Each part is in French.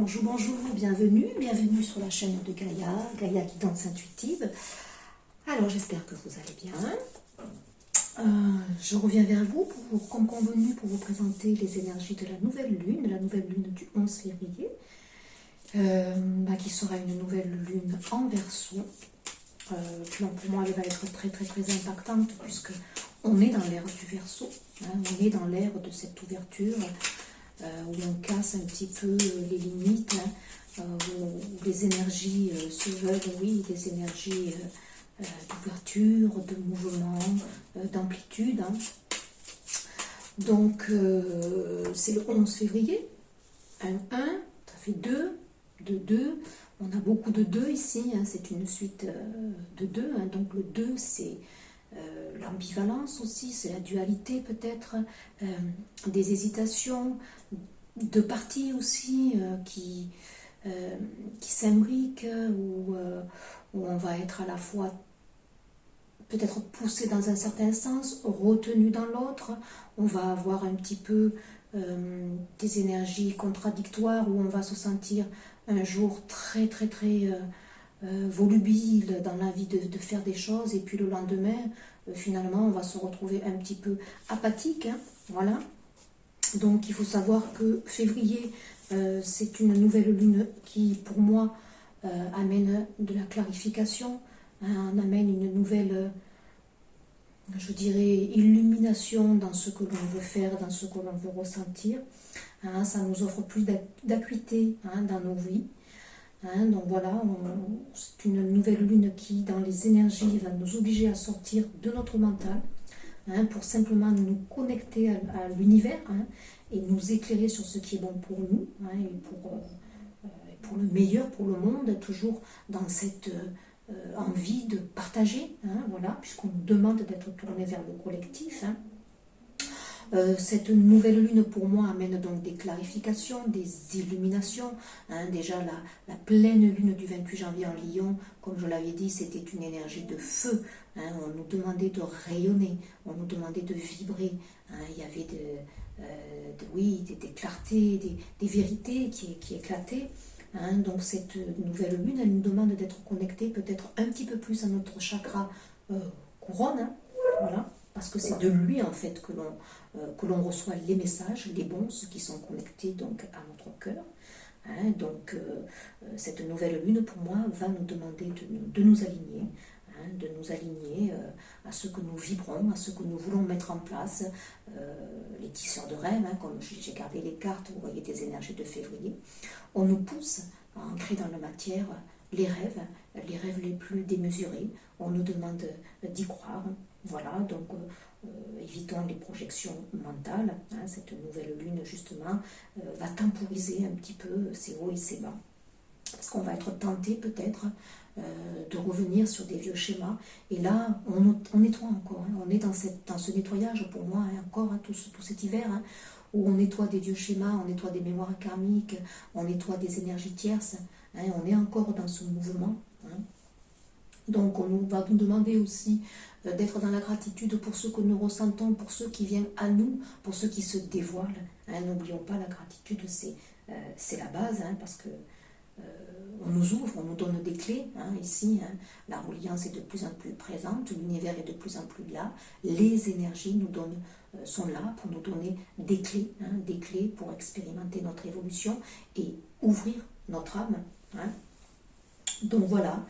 Bonjour, bonjour, bienvenue sur la chaîne de Gaïa Guidance Intuitive. Alors j'espère que vous allez bien. Je reviens vers vous, comme convenu, pour vous présenter les énergies de la nouvelle lune du 11 février, qui sera une nouvelle lune en Verseau. Donc pour moi elle va être très impactante, puisque on est dans l'ère du Verseau, on est dans l'ère de cette ouverture, où on casse un petit peu les limites, où les énergies se veulent, oui, des énergies d'ouverture, de mouvement, d'amplitude. Donc c'est le 11 février, 1, ça fait 2, 2. On a beaucoup de 2 ici, c'est une suite de 2, donc le 2 c'est l'ambivalence aussi, c'est la dualité peut-être, des hésitations, de parties aussi qui s'imbriquent, où on va être à la fois peut-être poussé dans un certain sens, retenu dans l'autre. On va avoir un petit peu des énergies contradictoires, où on va se sentir un jour très volubile dans l'envie de faire des choses, et puis le lendemain finalement on va se retrouver un petit peu apathique, voilà. Donc il faut savoir que février, c'est une nouvelle lune qui pour moi amène de la clarification, on amène une nouvelle, je dirais, illumination dans ce que l'on veut faire, dans ce que l'on veut ressentir. Ça nous offre plus d'acuité dans nos vies. Donc voilà, c'est une nouvelle lune qui, dans les énergies, va nous obliger à sortir de notre mental, pour simplement nous connecter à l'univers, et nous éclairer sur ce qui est bon pour nous, et pour le meilleur, pour le monde, toujours dans cette envie de partager, voilà, puisqu'on nous demande d'être tourné vers le collectif. Cette nouvelle lune pour moi amène donc des clarifications, des illuminations. Déjà la pleine lune du 28 janvier en Lion, comme je l'avais dit, c'était une énergie de feu. On nous demandait de rayonner, on nous demandait de vibrer. Il y avait des clartés, des vérités qui éclataient. Donc cette nouvelle lune, elle nous demande d'être connectés peut-être un petit peu plus à notre chakra couronne, voilà, parce que c'est de lui en fait que l'on reçoit les messages, les bons, ceux qui sont connectés donc à notre cœur. Donc cette nouvelle lune pour moi va nous demander de nous aligner, à ce que nous vibrons, à ce que nous voulons mettre en place. Les tisseurs de rêves, comme j'ai gardé les cartes, vous voyez, des énergies de février, on nous pousse à ancrer dans la matière les rêves les plus démesurés. On nous demande d'y croire. Voilà, donc évitons les projections mentales. Cette nouvelle lune, justement, va temporiser un petit peu ces hauts et ces bas. Parce qu'on va être tenté peut-être de revenir sur des vieux schémas. Et là, on nettoie encore. On est dans ce nettoyage, pour moi, encore, tout cet hiver, où on nettoie des vieux schémas, on nettoie des mémoires karmiques, on nettoie des énergies tierces. On est encore dans ce mouvement. Donc on va nous demander aussi d'être dans la gratitude pour ce que nous ressentons, pour ceux qui viennent à nous, pour ceux qui se dévoilent. N'oublions pas, la gratitude, c'est la base, parce que on nous ouvre, on nous donne des clés. Ici, la reliance est de plus en plus présente, l'univers est de plus en plus là, les énergies sont là pour nous donner des clés pour expérimenter notre évolution et ouvrir notre âme. Donc voilà.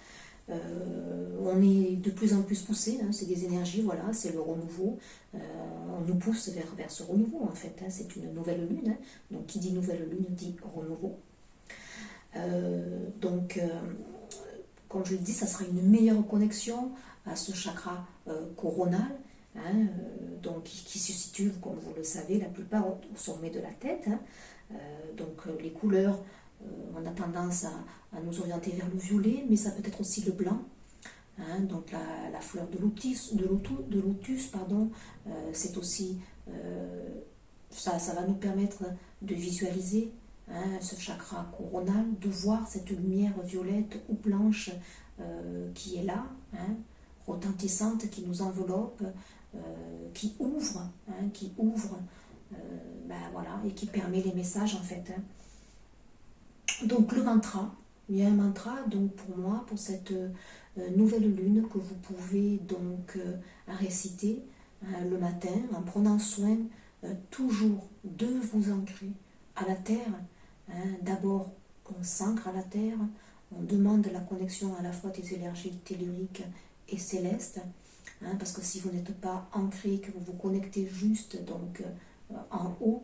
On est de plus en plus poussé, c'est des énergies, voilà, c'est le renouveau, on nous pousse vers ce renouveau en fait, c'est une nouvelle lune, donc qui dit nouvelle lune dit renouveau. Donc comme je le dis, ça sera une meilleure connexion à ce chakra coronal, donc qui se situe, comme vous le savez, la plupart au sommet de la tête. Donc les couleurs, on a tendance à nous orienter vers le violet, mais ça peut être aussi le blanc. Donc la fleur de lotus, pardon, c'est aussi, ça va nous permettre de visualiser ce chakra coronal, de voir cette lumière violette ou blanche qui est là, retentissante, qui nous enveloppe, qui ouvre, voilà, et qui permet les messages en fait. Donc le mantra, il y a un mantra donc pour moi, pour cette nouvelle lune que vous pouvez donc réciter le matin en prenant soin toujours de vous ancrer à la terre. D'abord, on s'ancre à la terre, on demande la connexion à la fois des énergies telluriques et célestes, parce que si vous n'êtes pas ancré, que vous vous connectez juste donc en haut,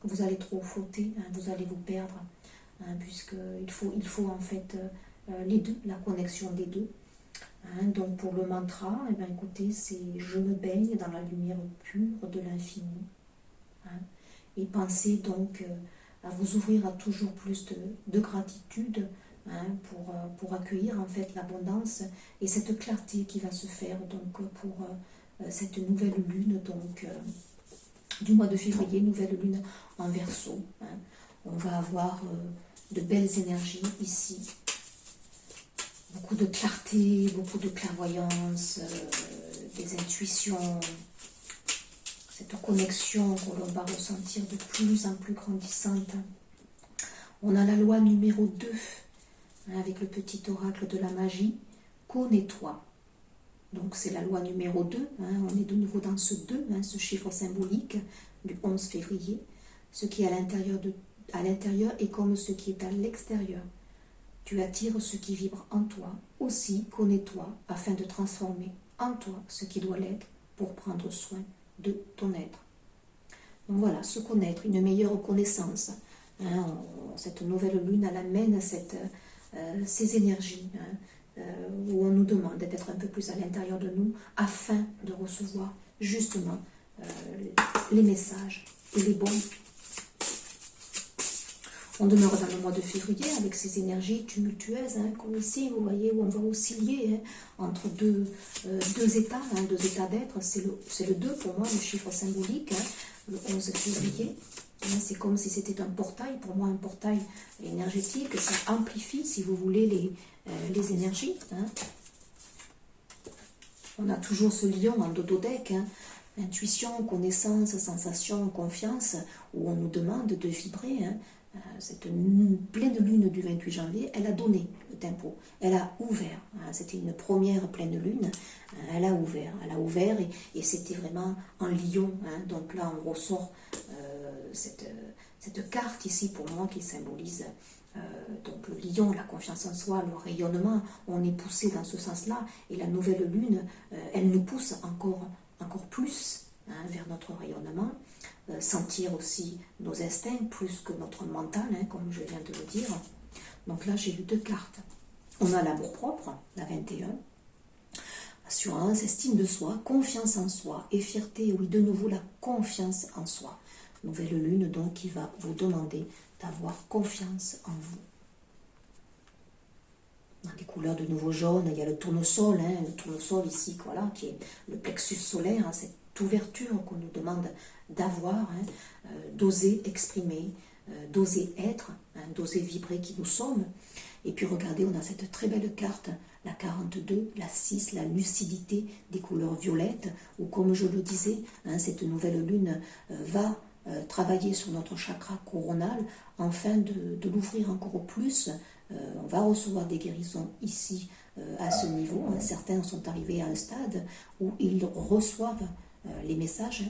vous allez trop flotter, vous allez vous perdre, puisqu'il faut en fait les deux, la connexion des deux. Donc pour le mantra, écoutez, c'est je me baigne dans la lumière pure de l'infini. Et pensez donc à vous ouvrir à toujours plus de gratitude pour accueillir en fait l'abondance et cette clarté qui va se faire donc pour cette nouvelle lune donc du mois de février, nouvelle lune en Verseau. On va avoir de belles énergies ici, beaucoup de clarté, beaucoup de clairvoyance, des intuitions, cette connexion que l'on va ressentir de plus en plus grandissante. On a la loi numéro 2, avec le petit oracle de la magie, connais-toi. Donc c'est la loi numéro 2, on est de nouveau dans ce 2, ce chiffre symbolique du 11 février. Ce qui est à l'intérieur est comme ce qui est à l'extérieur. Tu attires ce qui vibre en toi. Aussi, connais-toi afin de transformer en toi ce qui doit l'être pour prendre soin de ton être. Donc voilà, se connaître, une meilleure connaissance. Cette nouvelle lune, elle amène ces énergies où on nous demande d'être un peu plus à l'intérieur de nous afin de recevoir justement les messages et les bons. On demeure dans le mois de février avec ces énergies tumultueuses, comme ici, vous voyez, où on va osciller entre deux états, deux états d'être. C'est le 2 pour moi, le chiffre symbolique, le 11 février. C'est comme si c'était un portail, pour moi un portail énergétique, ça amplifie, si vous voulez, les énergies. On a toujours ce lion en dododec, intuition, connaissance, sensation, confiance, où on nous demande de vibrer. Cette pleine lune du 28 janvier, elle a donné le tempo, elle a ouvert. C'était une première pleine lune, elle a ouvert et c'était vraiment en lion. Donc là, on ressort cette carte ici pour moi qui symbolise donc le lion, la confiance en soi, le rayonnement. On est poussé dans ce sens-là et la nouvelle lune, elle nous pousse encore plus vers notre rayonnement. Sentir aussi nos instincts plus que notre mental, comme je viens de le dire. Donc là, j'ai eu 2 cartes. On a l'amour-propre, la 21, assurance, estime de soi, confiance en soi et fierté. Oui, de nouveau, la confiance en soi. Nouvelle lune, donc, qui va vous demander d'avoir confiance en vous. Dans les couleurs de nouveau jaune, il y a le tournesol, le tournesol ici, voilà, qui est le plexus solaire, cette ouverture qu'on nous demande d'avoir, d'oser exprimer, d'oser être, d'oser vibrer qui nous sommes. Et puis regardez, on a cette très belle carte, la 42, la 6, la lucidité des couleurs violettes, où comme je le disais, cette nouvelle lune va travailler sur notre chakra coronal afin de l'ouvrir encore plus. On va recevoir des guérisons ici à ce niveau. Certains sont arrivés à un stade où ils reçoivent les messages,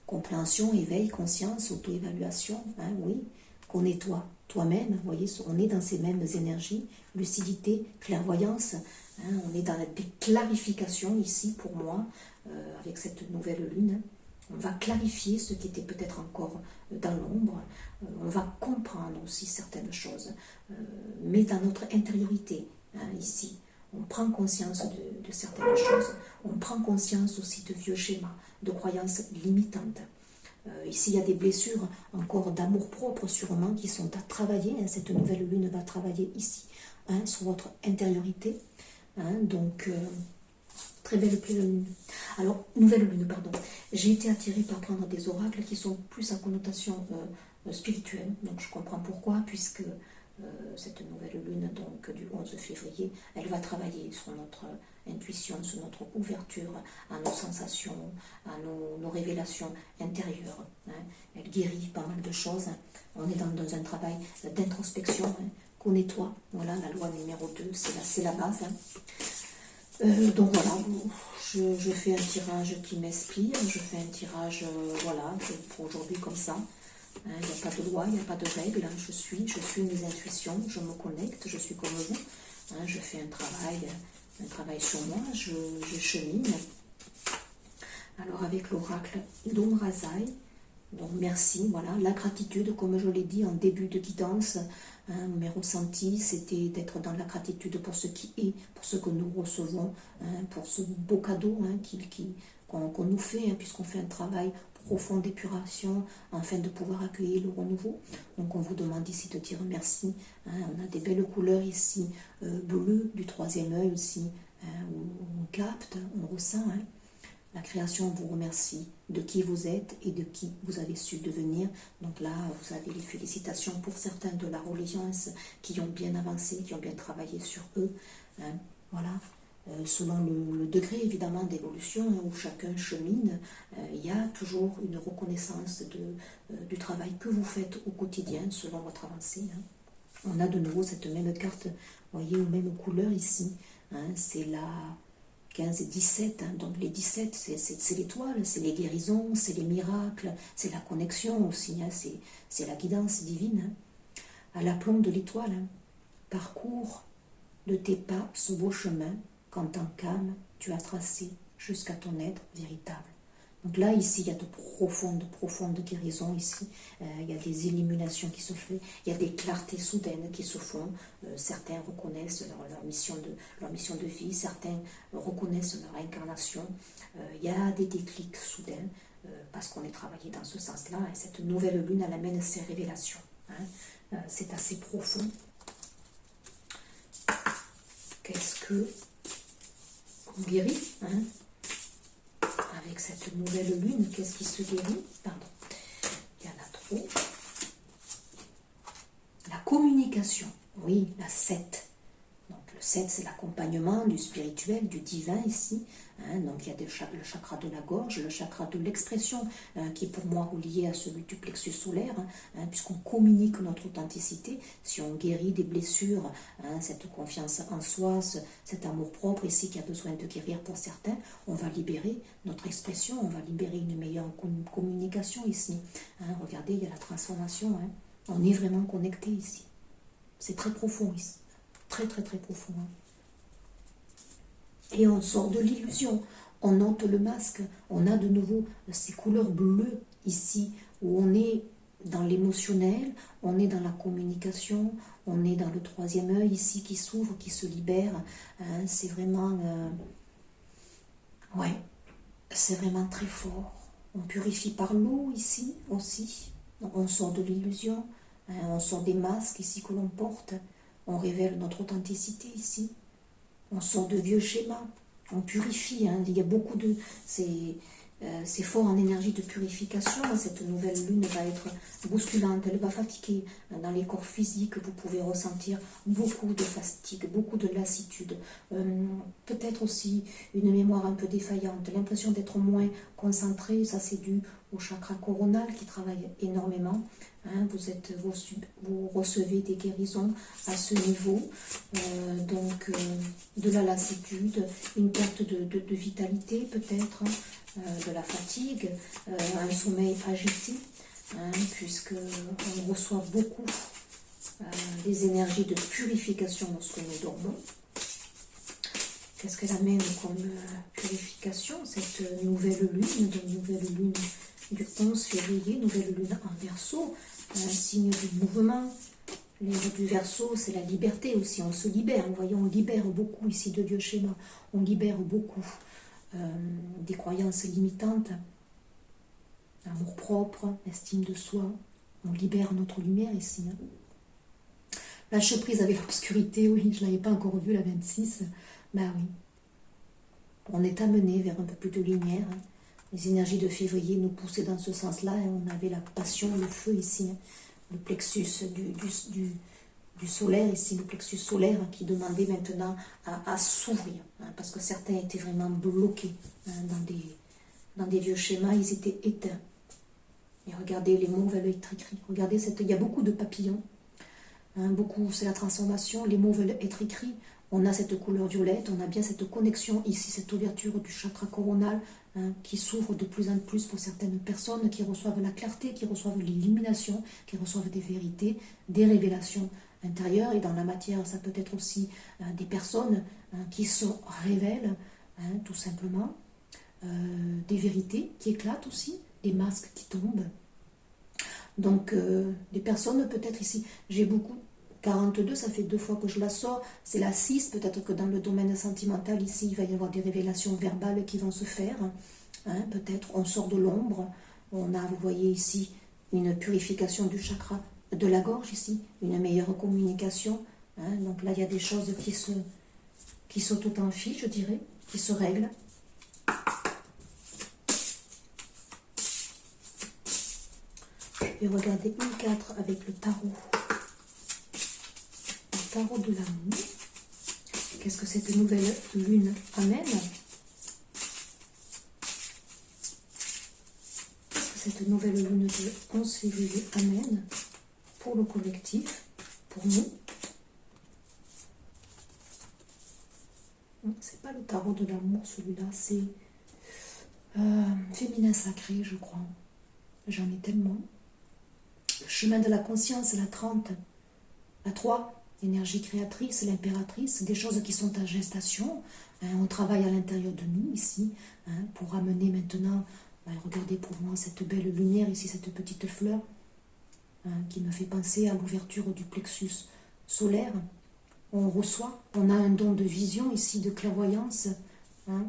compréhension, éveil, conscience, auto-évaluation, oui, connais-toi, toi-même, vous voyez, on est dans ces mêmes énergies, lucidité, clairvoyance, on est dans des clarifications ici pour moi, avec cette nouvelle lune. On va clarifier ce qui était peut-être encore dans l'ombre, on va comprendre aussi certaines choses, mais dans notre intériorité, ici. On prend conscience de certaines choses, on prend conscience aussi de vieux schémas, de croyances limitantes. Ici, il y a des blessures encore d'amour-propre sûrement qui sont à travailler. Cette nouvelle lune va travailler ici, sur votre intériorité. Donc, très belle pleine lune. Alors, nouvelle lune, pardon. J'ai été attirée par prendre des oracles qui sont plus à connotation spirituelle. Donc, je comprends pourquoi, puisque cette nouvelle lune donc du 11 février, elle va travailler sur notre intuition, sur notre ouverture à nos sensations, à nos révélations intérieures. Elle guérit pas mal de choses. On est dans un travail d'introspection. Connais-toi, voilà, la loi numéro 2, c'est la base. Donc voilà, je fais un tirage qui m'inspire, je fais un tirage, voilà, pour aujourd'hui comme ça. Il n'y a pas de loi, il n'y a pas de règle, je suis mes intuitions, je me connecte, je suis comme vous. Je fais un travail sur moi, je chemine. Alors avec l'oracle d'Omrazai, donc merci, voilà, la gratitude, comme je l'ai dit en début de guidance, mes ressentis, c'était d'être dans la gratitude pour ce qui est, pour ce que nous recevons, pour ce beau cadeau qu'on nous fait, puisqu'on fait un travail profond d'épuration, afin de pouvoir accueillir le renouveau. Donc on vous demande ici de dire merci. On a des belles couleurs ici, bleu du troisième œil aussi, où on capte, on ressent. La création vous remercie de qui vous êtes et de qui vous avez su devenir. Donc là, vous avez les félicitations pour certains de la religion qui ont bien avancé, qui ont bien travaillé sur eux. Voilà. Selon le degré évidemment d'évolution où chacun chemine, il y a toujours une reconnaissance du travail que vous faites au quotidien selon votre avancée. On a de nouveau cette même carte, vous voyez, aux mêmes couleurs ici. C'est la 15 et 17, donc les 17 c'est l'étoile, c'est les guérisons, c'est les miracles, c'est la connexion aussi, c'est la guidance divine. À l'aplomb de l'étoile, parcours de tes pas ce beau chemin qu'en temps calme tu as tracé jusqu'à ton être véritable. Donc là, ici, il y a de profondes guérisons ici. Il y a des illuminations qui se font, il y a des clartés soudaines qui se font. Certains reconnaissent leur mission de vie, certains reconnaissent leur incarnation. Il y a des déclics soudains parce qu'on est travaillé dans ce sens-là. Et cette nouvelle lune, elle amène ses révélations. C'est assez profond. Qu'est-ce que on guérit avec cette nouvelle lune, qu'est-ce qui se guérit? Pardon, il y en a trop. La communication, oui, la 7. Donc le 7, c'est l'accompagnement du spirituel, du divin ici. Donc il y a le chakra de la gorge, le chakra de l'expression, qui est pour moi relié à celui du plexus solaire, puisqu'on communique notre authenticité. Si on guérit des blessures, cette confiance en soi, cet amour-propre ici qui a besoin de guérir pour certains, on va libérer notre expression, on va libérer une meilleure communication ici. Regardez, il y a la transformation. On est vraiment connecté ici. C'est très profond ici. Très profond. Et on sort de l'illusion, on ôte le masque, on a de nouveau ces couleurs bleues ici, où on est dans l'émotionnel, on est dans la communication, on est dans le troisième œil ici qui s'ouvre, qui se libère. C'est vraiment, c'est vraiment très fort. On purifie par l'eau ici aussi, donc on sort de l'illusion, on sort des masques ici que l'on porte, on révèle notre authenticité ici. On sort de vieux schémas, on purifie, il y a beaucoup de... C'est fort en énergie de purification, cette nouvelle lune va être bousculante, elle va fatiguer. Dans les corps physiques, vous pouvez ressentir beaucoup de fatigue, beaucoup de lassitude, peut-être aussi une mémoire un peu défaillante, l'impression d'être moins concentré, ça c'est dû au chakra coronal qui travaille énormément. Vous recevez des guérisons à ce niveau, donc de la lassitude, une perte de vitalité peut-être, de la fatigue, un sommeil agité, puisque on reçoit beaucoup des énergies de purification lorsque nous dormons. Qu'est-ce qu'elle amène comme purification, cette nouvelle lune, du 11 février, nouvelle lune en Verseau, un signe du mouvement. L'ère du Verseau, c'est la liberté aussi, on se libère. Vous voyez, on libère beaucoup ici de vieux schémas, on libère beaucoup des croyances limitantes, amour propre, estime de soi, on libère notre lumière ici. Lâche prise avec l'obscurité, oui, je ne l'avais pas encore vue, la 26. Ben oui, on est amené vers un peu plus de lumière. Les énergies de février nous poussaient dans ce sens-là, et on avait la passion, le feu ici, le plexus du solaire ici, le plexus solaire qui demandait maintenant à s'ouvrir, parce que certains étaient vraiment bloqués dans des vieux schémas, ils étaient éteints. Et regardez, les mots veulent être écrits. Regardez, il y a beaucoup de papillons. Hein, beaucoup, c'est la transformation. Les mots veulent être écrits. On a cette couleur violette, on a bien cette connexion ici, cette ouverture du chakra coronal, hein, qui s'ouvre de plus en plus pour certaines personnes qui reçoivent la clarté, qui reçoivent l'illumination, qui reçoivent des vérités, des révélations intérieures. Et dans la matière, ça peut être aussi des personnes qui se révèlent, hein, tout simplement, des vérités qui éclatent aussi, des masques qui tombent. Donc, des personnes peut-être ici, j'ai beaucoup... 42, ça fait 2 fois que je la sors, c'est la 6, peut-être que dans le domaine sentimental, ici, il va y avoir des révélations verbales qui vont se faire, hein, peut-être on sort de l'ombre, on a, vous voyez ici, une purification du chakra de la gorge ici, une meilleure communication, hein, donc là il y a des choses qui s'auto-enfient, je dirais, qui se règlent. Je vais regarder une 4 avec le tarot. Tarot de l'amour. Qu'est-ce que cette nouvelle lune amène? Qu'est-ce que cette nouvelle lune de 11 février amène pour le collectif, pour nous? C'est pas le tarot de l'amour, celui-là, c'est féminin sacré, je crois. J'en ai tellement. Le chemin de la conscience, la 30, la 3. L'énergie créatrice, l'impératrice, des choses qui sont en gestation. Hein, on travaille à l'intérieur de nous ici, hein, pour amener maintenant, regardez pour moi cette belle lumière ici, cette petite fleur, hein, qui me fait penser à l'ouverture du plexus solaire. On reçoit, on a un don de vision ici, de clairvoyance. Hein.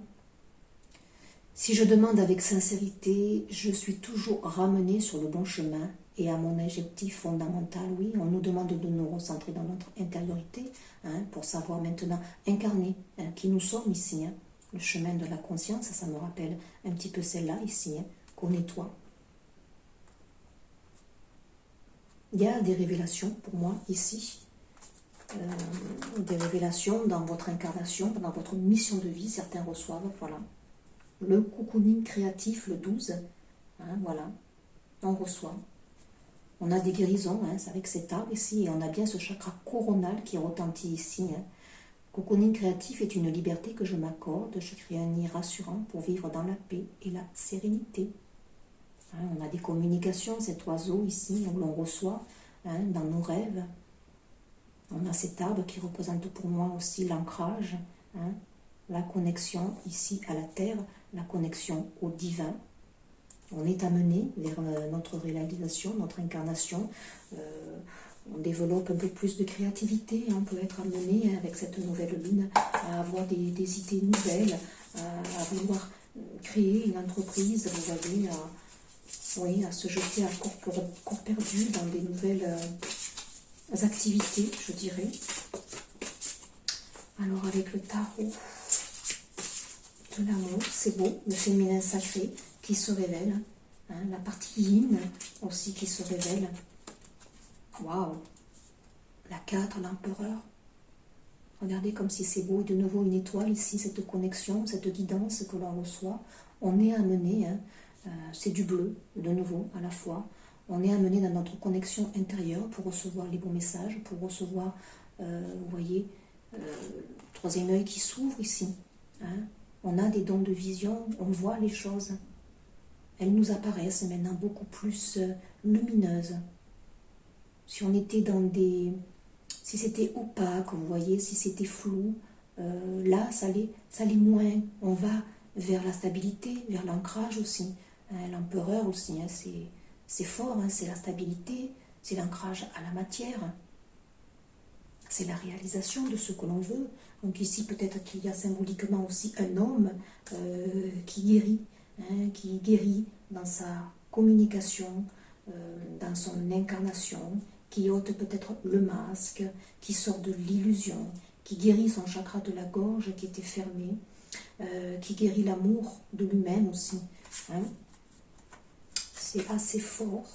Si je demande avec sincérité, je suis toujours ramenée sur le bon chemin. Et à mon objectif fondamental, oui, on nous demande de nous recentrer dans notre intériorité, hein, pour savoir maintenant incarner, hein, qui nous sommes ici. Hein. Le chemin de la conscience, ça me rappelle un petit peu celle-là ici, hein, qu'on nettoie. Il y a des révélations pour moi ici, des révélations dans votre incarnation, dans votre mission de vie, certains reçoivent, voilà. Le cocooning créatif, le 12, hein, voilà, on reçoit. On a des guérisons, hein, c'est avec cet arbre ici, et on a bien ce chakra coronal qui retentit ici. Hein. Cocooning créatif est une liberté que je m'accorde. Je crée un nid rassurant pour vivre dans la paix et la sérénité. Hein, on a des communications, cet oiseau ici, où l'on reçoit, hein, dans nos rêves. On a cet arbre qui représente pour moi aussi l'ancrage, hein, la connexion ici à la terre, la connexion au divin. On est amené vers notre réalisation, notre incarnation. On développe un peu plus de créativité. On peut être amené avec cette nouvelle lune à avoir des idées nouvelles, à vouloir créer une entreprise, vous voyez, oui, à se jeter à corps perdu dans des nouvelles activités, je dirais. Alors avec le tarot de l'amour, c'est beau, le féminin sacré qui se révèle, hein, la partie yin aussi qui se révèle. Waouh, la 4, l'empereur. Regardez comme si c'est beau, de nouveau une étoile ici, cette connexion, cette guidance que l'on reçoit. On est amené, hein, c'est du bleu, de nouveau, à la fois. On est amené dans notre connexion intérieure pour recevoir les bons messages, pour recevoir, vous voyez, le troisième œil qui s'ouvre ici. Hein. On a des dons de vision, on voit les choses. Elles nous apparaissent maintenant beaucoup plus lumineuses. Si on était dans des... Si c'était opaque, vous voyez, si c'était flou, là, ça l'est moins. On va vers la stabilité, vers l'ancrage aussi. Hein, l'empereur aussi, hein, c'est fort, hein, c'est la stabilité, c'est l'ancrage à la matière. C'est la réalisation de ce que l'on veut. Donc ici, peut-être qu'il y a symboliquement aussi un homme qui guérit, hein, qui guérit dans sa communication, dans son incarnation, qui ôte peut-être le masque, qui sort de l'illusion, qui guérit son chakra de la gorge qui était fermé, qui guérit l'amour de lui-même aussi. Hein. C'est assez fort.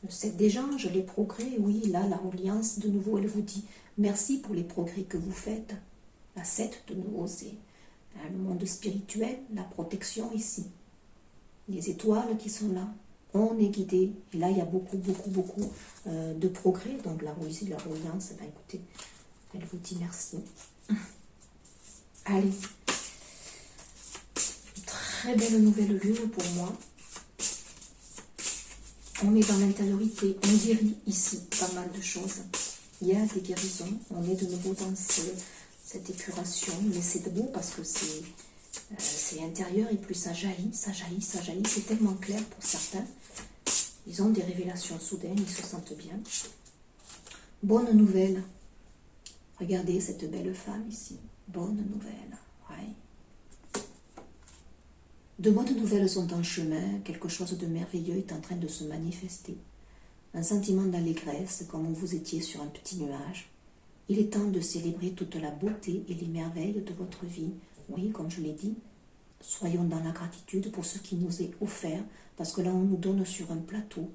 Le 7 des anges, les progrès, oui, là, la reliance, de nouveau, elle vous dit merci pour les progrès que vous faites. La 7, de nouveau, c'est le monde spirituel, la protection ici. Les étoiles qui sont là, on est guidé. Et là, il y a beaucoup de progrès. Donc la voyance, ben, écoutez, elle vous dit merci. Allez, très belle nouvelle lune pour moi. On est dans l'intériorité, on guérit ici pas mal de choses. Il y a des guérisons, on est de nouveau dans cette épuration, mais c'est beau parce que c'est intérieur et plus ça jaillit, c'est tellement clair pour certains. Ils ont des révélations soudaines, ils se sentent bien. Bonne nouvelle, regardez cette belle femme ici, bonne nouvelle, ouais. De bonnes nouvelles sont en chemin, quelque chose de merveilleux est en train de se manifester. Un sentiment d'allégresse, comme vous étiez sur un petit nuage. Il est temps de célébrer toute la beauté et les merveilles de votre vie. Oui, comme je l'ai dit, soyons dans la gratitude pour ce qui nous est offert, parce que là, on nous donne sur un plateau.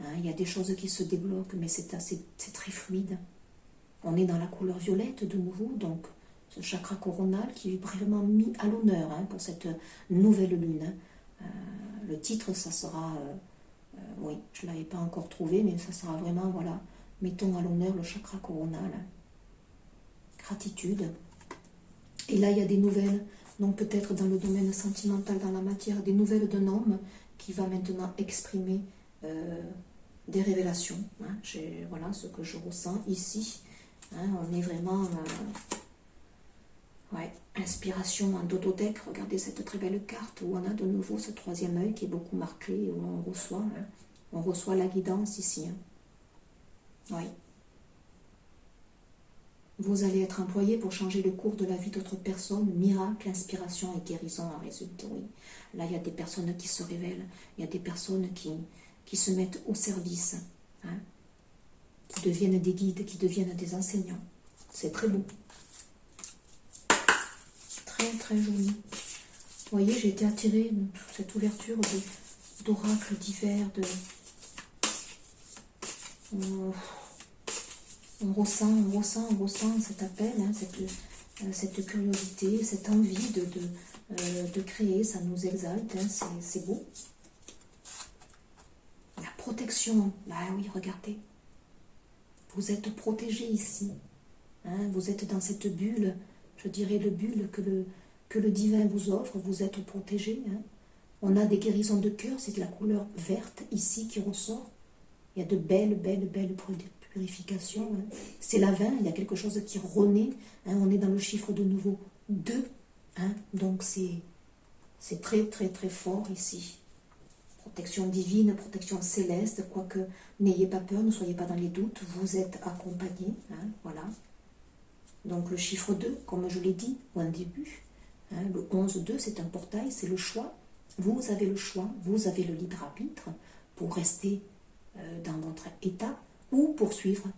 Hein, il y a des choses qui se débloquent, mais c'est très fluide. On est dans la couleur violette de nouveau, donc ce chakra coronal qui est vraiment mis à l'honneur hein, pour cette nouvelle lune. Le titre, ça sera... oui, je ne l'avais pas encore trouvé, mais ça sera vraiment, voilà, mettons à l'honneur le chakra coronal. Gratitude. Et là, il y a des nouvelles, donc peut-être dans le domaine sentimental, dans la matière, des nouvelles d'un homme qui va maintenant exprimer des révélations. Hein. Voilà ce que je ressens ici. Hein, on est vraiment... ouais, inspiration en dodothèque. Regardez cette très belle carte où on a de nouveau ce troisième œil qui est beaucoup marqué, où on reçoit la guidance ici. Hein. Oui. Vous allez être employé pour changer le cours de la vie d'autres personnes. Miracle, inspiration et guérison en résultat. Oui. Là, il y a des personnes qui se révèlent. Il y a des personnes qui se mettent au service. Hein, qui deviennent des guides, qui deviennent des enseignants. C'est très beau. Très, très joli. Vous voyez, j'ai été attirée de cette ouverture d'oracles divers. On ressent cet appel, hein, cette curiosité, cette envie de créer, ça nous exalte, hein, c'est beau. La protection, bah oui, regardez. Vous êtes protégé ici. Hein, vous êtes dans cette bulle, je dirais le bulle que le divin vous offre, vous êtes protégé. Hein. On a des guérisons de cœur, c'est de la couleur verte ici qui ressort. Il y a de belles purifications. Hein. C'est la 20, il y a quelque chose qui renaît. Hein, on est dans le chiffre de nouveau 2. Hein, donc c'est très fort ici. Protection divine, protection céleste, quoique n'ayez pas peur, ne soyez pas dans les doutes, vous êtes accompagné. Hein, voilà. Donc le chiffre 2, comme je l'ai dit au début, hein, le 11-2, c'est un portail, c'est le choix. Vous avez le choix, vous avez le libre arbitre pour rester dans votre état ou poursuivre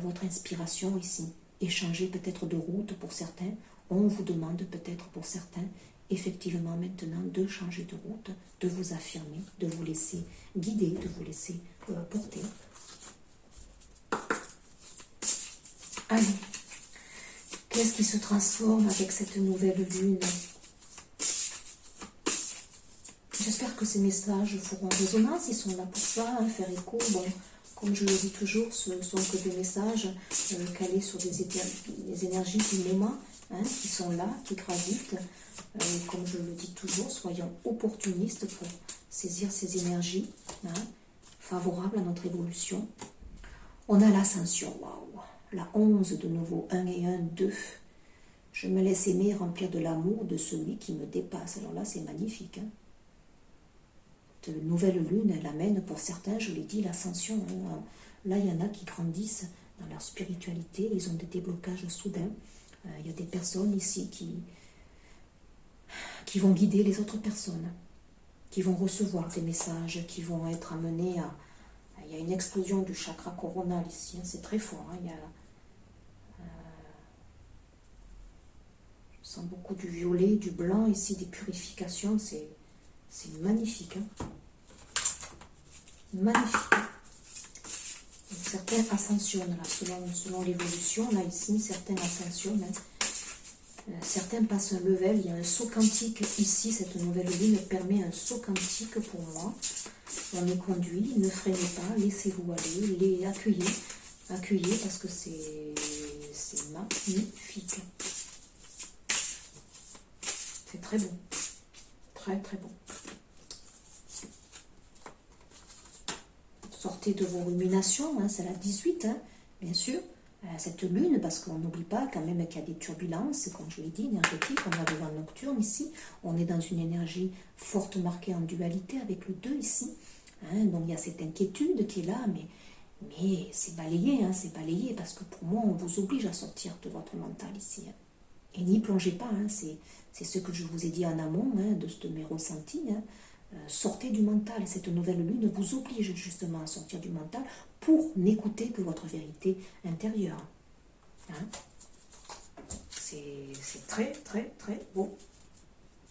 votre inspiration ici. Et changer peut-être de route pour certains. On vous demande peut-être pour certains, effectivement maintenant, de changer de route, de vous affirmer, de vous laisser guider, de vous laisser porter. Allez. Qu'est-ce qui se transforme avec cette nouvelle lune? J'espère que ces messages feront résonance, ils sont là pour ça, hein, faire écho. Bon, comme je le dis toujours, ce ne sont que des messages calés sur des énergies du moment, hein, qui sont là, qui gravitent. Comme je le dis toujours, soyons opportunistes pour saisir ces énergies, hein, favorables à notre évolution. On a l'ascension, waouh! La 11 de nouveau, 1 et 1, 2. Je me laisse aimer, remplir de l'amour de celui qui me dépasse. Alors là, c'est magnifique. Hein. De nouvelle lune, elle amène pour certains, je l'ai dit, l'ascension. Hein. Là, il y en a qui grandissent dans leur spiritualité, ils ont des déblocages soudains. Il y a des personnes ici qui vont guider les autres personnes, qui vont recevoir des messages, qui vont être amenés à... Il y a une explosion du chakra coronal ici, hein, c'est très fort. Hein, il y a, je sens beaucoup du violet, du blanc ici, des purifications, c'est magnifique. Hein. Magnifique. Donc, certains ascensionnent, là, selon l'évolution. Là, ici, certains ascensionnent. Hein. Certains passent un level. Il y a un saut quantique ici. Cette nouvelle lune permet un saut quantique pour moi. On est conduit, ne freinez pas, laissez-vous aller, les accueillez. Accueillez parce que c'est magnifique. C'est très beau. Très très beau. Sortez de vos ruminations, hein, c'est la 18, hein, bien sûr. Cette lune, parce qu'on n'oublie pas quand même qu'il y a des turbulences, comme je l'ai dit, énergétiques. On a le vent nocturne ici. On est dans une énergie forte marquée en dualité avec le 2 ici. Hein, donc il y a cette inquiétude qui est là, mais c'est balayé, hein, c'est balayé, parce que pour moi, on vous oblige à sortir de votre mental ici. Hein. Et n'y plongez pas, hein, c'est ce que je vous ai dit en amont, hein, de mes ressentis. Hein. Sortez du mental. Cette nouvelle lune vous oblige justement à sortir du mental pour n'écouter que votre vérité intérieure. Hein. C'est très, très, très beau.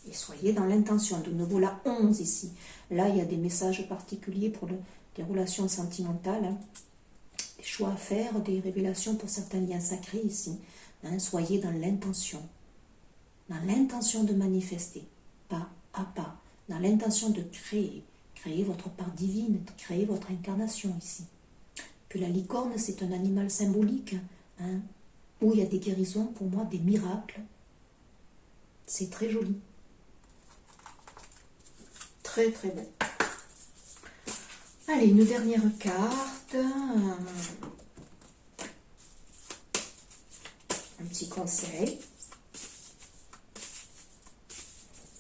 Et soyez dans l'intention. De nouveau, la 11 ici. Là, il y a des messages particuliers pour des relations sentimentales. Hein. Des choix à faire, des révélations pour certains liens sacrés ici. Hein. Soyez dans l'intention. Dans l'intention de manifester. Pas à pas. Dans l'intention de créer votre part divine, de créer votre incarnation ici. Puis la licorne, c'est un animal symbolique, hein, où il y a des guérisons, pour moi, des miracles. C'est très joli. Très très beau. Allez, une dernière carte. Un petit conseil.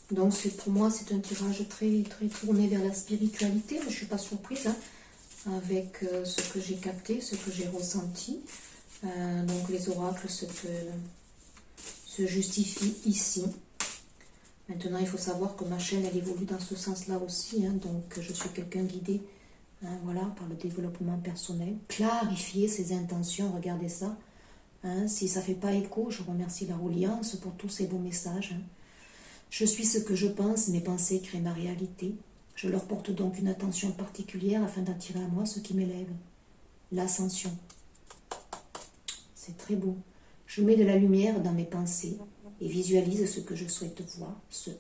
Donc pour moi, c'est un tirage très, très tourné vers la spiritualité. Mais je ne suis pas surprise hein, avec ce que j'ai capté, ce que j'ai ressenti. Donc les oracles se justifient ici. Maintenant, il faut savoir que ma chaîne, elle évolue dans ce sens-là aussi. Hein, donc je suis quelqu'un guidé hein, voilà, par le développement personnel. Clarifier ses intentions, regardez ça. Hein, si ça ne fait pas écho, je remercie la Reliance pour tous ces beaux messages. Hein. Je suis ce que je pense, mes pensées créent ma réalité. Je leur porte donc une attention particulière afin d'attirer à moi ce qui m'élève. L'ascension. C'est très beau. Je mets de la lumière dans mes pensées et visualise ce que je souhaite voir se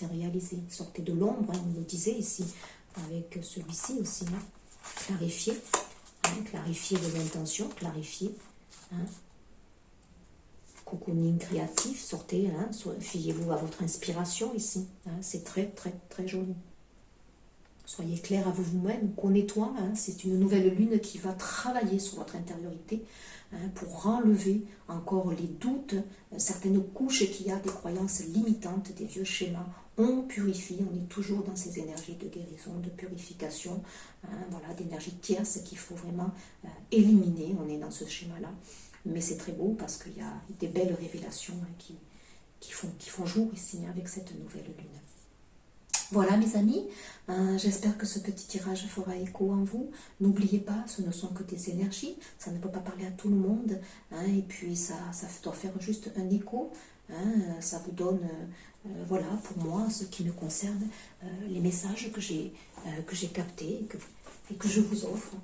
réaliser. Sortez de l'ombre, hein, on le disait ici, avec celui-ci aussi. Hein. Clarifier. Hein, clarifier de l'intention, clarifier. Hein. Cocooning créatif, sortez, hein, fiez-vous à votre inspiration ici, hein, c'est très très très joli. Soyez clair avec vous-même, connais-toi, hein, c'est une nouvelle lune qui va travailler sur votre intériorité hein, pour enlever encore les doutes, certaines couches qu'il y a, des croyances limitantes, des vieux schémas. On purifie, on est toujours dans ces énergies de guérison, de purification, hein, voilà, d'énergie tierce qu'il faut vraiment éliminer, on est dans ce schéma-là. Mais c'est très beau parce qu'il y a des belles révélations hein, qui font jour ici avec cette nouvelle lune. Voilà mes amis, j'espère que ce petit tirage fera écho en vous. N'oubliez pas, ce ne sont que des énergies, ça ne peut pas parler à tout le monde. Hein, et puis ça doit faire juste un écho, hein, ça vous donne, voilà, pour moi, ce qui me concerne, les messages que j'ai captés et que je vous offre.